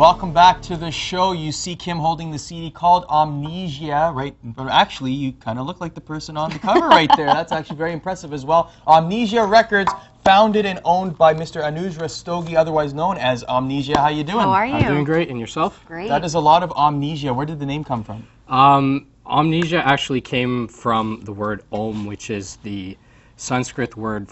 Welcome back to the show. You see Kim holding the CD called Amnesia, right? But actually, you kind of look like the person on the cover right there. That's actually very impressive as well. Amnesia Records, founded and owned by Mr. Anuj Rastogi, otherwise known as Amnesia. How you doing? How are you? I'm doing great. And yourself? Great. That is a lot of amnesia. Where did the name come from? Amnesia actually came from the word Om, which is the Sanskrit word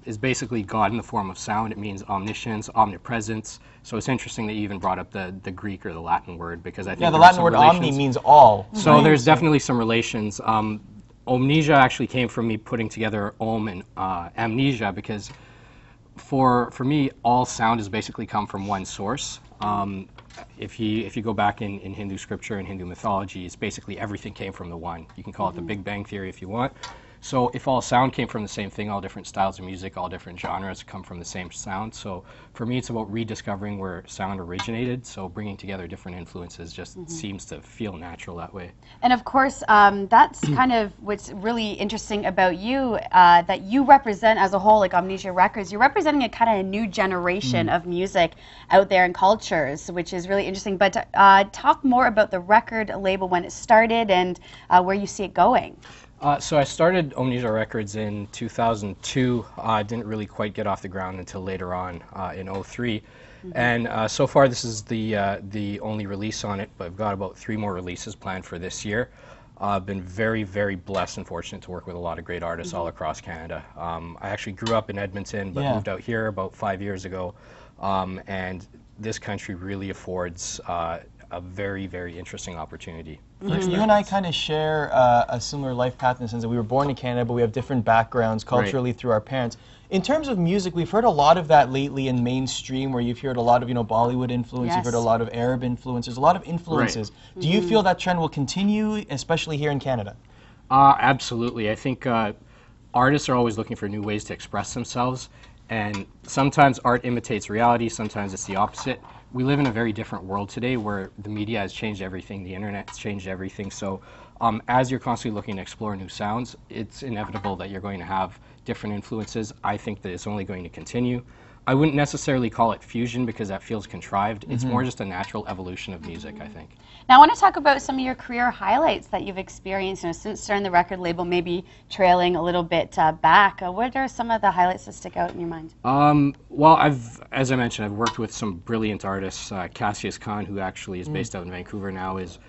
is basically God in the form of sound. It means omniscience, omnipresence. So it's interesting that you even brought up the Greek or the Latin word, because I think the Latin word omni means all. So right? There's definitely some relations. Omnesia actually came from me putting together Om and amnesia, because for me, all sound has basically come from one source. If you go back in Hindu scripture and Hindu mythology, it's basically everything came from the one. You can call it the Big Bang Theory if you want. So if all sound came from the same thing, all different styles of music, all different genres come from the same sound. So for me, it's about rediscovering where sound originated. So bringing together different influences just seems to feel natural that way. And of course, that's kind of what's really interesting about you, that you represent as a whole, like Amnesia Records, you're representing a kind of new generation of music out there in cultures, which is really interesting. But talk more about the record label, when it started and where you see it going. So I started Amnesia Records in 2002. Didn't really quite get off the ground until later on in 2003. And so far this is the only release on it, but I've got about 3 more releases planned for this year. I've been very, very blessed and fortunate to work with a lot of great artists all across Canada. I actually grew up in Edmonton, but moved out here about 5 years ago. And this country really affords a very, very interesting opportunity. You and I kind of share a similar life path in the sense that we were born in Canada, but we have different backgrounds culturally through our parents. In terms of music, we've heard a lot of that lately in mainstream, where you've heard a lot of Bollywood influence, you've heard a lot of Arab influences, a lot of influences. Do you feel that trend will continue, especially here in Canada? Absolutely. I think artists are always looking for new ways to express themselves, and sometimes art imitates reality, sometimes it's the opposite. We live in a very different world today, where the media has changed everything, the internet has changed everything. So as you're constantly looking to explore new sounds, it's inevitable that you're going to have different influences. I think that it's only going to continue. I wouldn't necessarily call it fusion, because that feels contrived. It's more just a natural evolution of music, I think. Now I want to talk about some of your career highlights that you've experienced, since starting the record label, maybe trailing a little bit back. What are some of the highlights that stick out in your mind? Well, as I mentioned, I've worked with some brilliant artists. Cassius Khan, who actually is based out in Vancouver now, is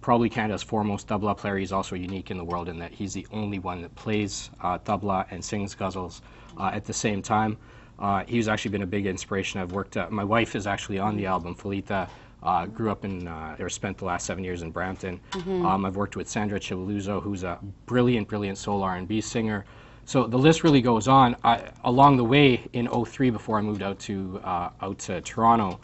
probably Canada's foremost tabla player. He's also unique in the world in that he's the only one that plays tabla and sings ghazals at the same time. He's actually been a big inspiration. I've worked, my wife is actually on the album, Felita. Grew up or spent the last 7 years in Brampton. I've worked with Sandra Chivaluzo, who's a brilliant, brilliant soul R&B singer. So the list really goes on. Along the way, in 2003, before I moved out to Toronto,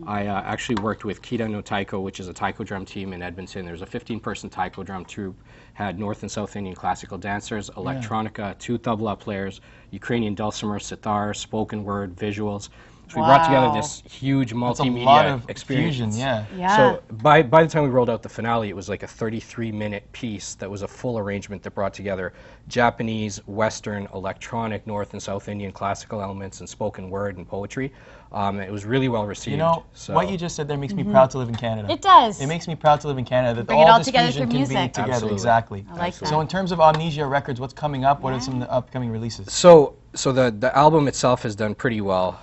I actually worked with Kita no Taiko, which is a taiko drum team in Edmonton. There's a 15-person taiko drum troupe, had North and South Indian classical dancers, electronica, 2 tabla players, Ukrainian dulcimer, sitar, spoken word, visuals. So we brought together this huge multimedia experience. Fusion, So by the time we rolled out the finale, it was like a 33-minute piece that was a full arrangement that brought together Japanese, Western, electronic, North and South Indian classical elements, and spoken word and poetry. It was really well received. You know, what you just said there makes me proud to live in Canada. It does. It makes me proud to live in Canada. That Bring it all this together fusion through can be music. together. Absolutely. Exactly. I like that. So in terms of Amnesia Records, what's coming up? What are some of the upcoming releases? So the album itself has done pretty well.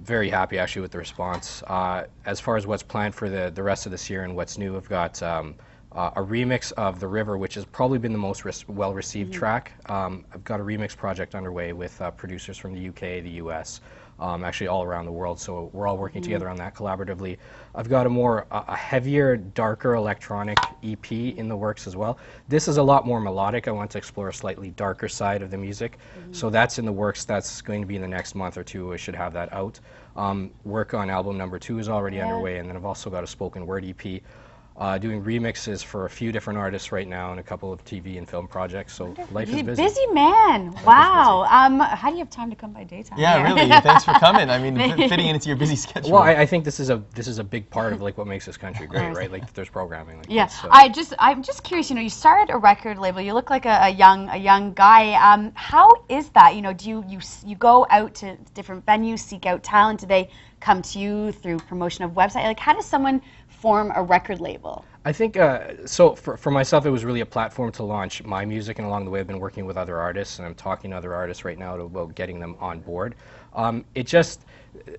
Very happy actually with the response. As far as what's planned for the rest of this year and what's new, I've got a remix of The River, which has probably been the most well-received track. I've got a remix project underway with producers from the UK, the US, actually all around the world, so we're all working together on that collaboratively. I've got a heavier, darker electronic EP in the works as well. This is a lot more melodic. I want to explore a slightly darker side of the music, so that's in the works. That's going to be in the next month or two. I should have that out. Work on album number 2 is already underway, and then I've also got a spoken word EP. Doing remixes for a few different artists right now and a couple of TV and film projects, so life is busy. Busy man, wow. How do you have time to come by daytime? Yeah, really, thanks for coming. I mean, fitting into your busy schedule. Well, I think this is a big part of like what makes this country great, right? Like there's programming like this. So. I'm just curious, you started a record label, you look like a young guy. How is that? Do you go out to different venues, seek out talent? Do they come to you through promotion of website? Like, how does someone form a record label? I think, so for myself, it was really a platform to launch my music, and along the way I've been working with other artists, and I'm talking to other artists right now about getting them on board. It just,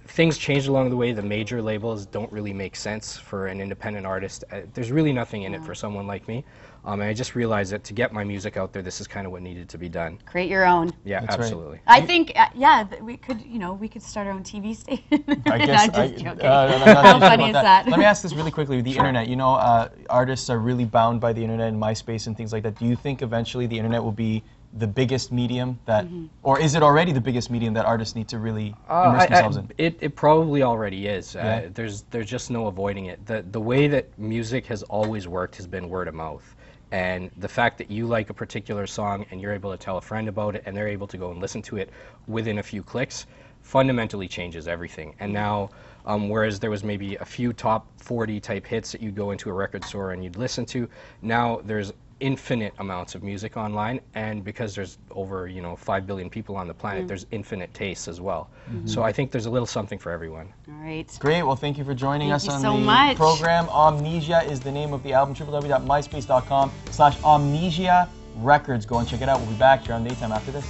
things changed along the way. The major labels don't really make sense for an independent artist. There's really nothing in it for someone like me. And I just realized that to get my music out there, this is kind of what needed to be done. Create your own. Yeah, That's absolutely. right. I think, yeah, we could, you know, we could start our own TV station. I guess. I'm just joking. How funny is that? Let me ask this really quickly. The internet, you know, artists are really bound by the internet and MySpace and things like that. Do you think eventually the internet will be the biggest medium that, or is it already the biggest medium that artists need to really immerse themselves in? It probably already is. Yeah. There's just no avoiding it. The way that music has always worked has been word of mouth. And the fact that you like a particular song and you're able to tell a friend about it and they're able to go and listen to it within a few clicks fundamentally changes everything. And now, whereas there was maybe a few top 40 type hits that you'd go into a record store and you'd listen to, now there's infinite amounts of music online, and because there's over 5 billion people on the planet, there's infinite tastes as well. So I think there's a little something for everyone. All right. Great. Well, thank you for joining us on so the much. program. Amnesia is the name of the album. www.myspace.com/Amnesia Records. Go and check it out. We'll be back here on Daytime after this.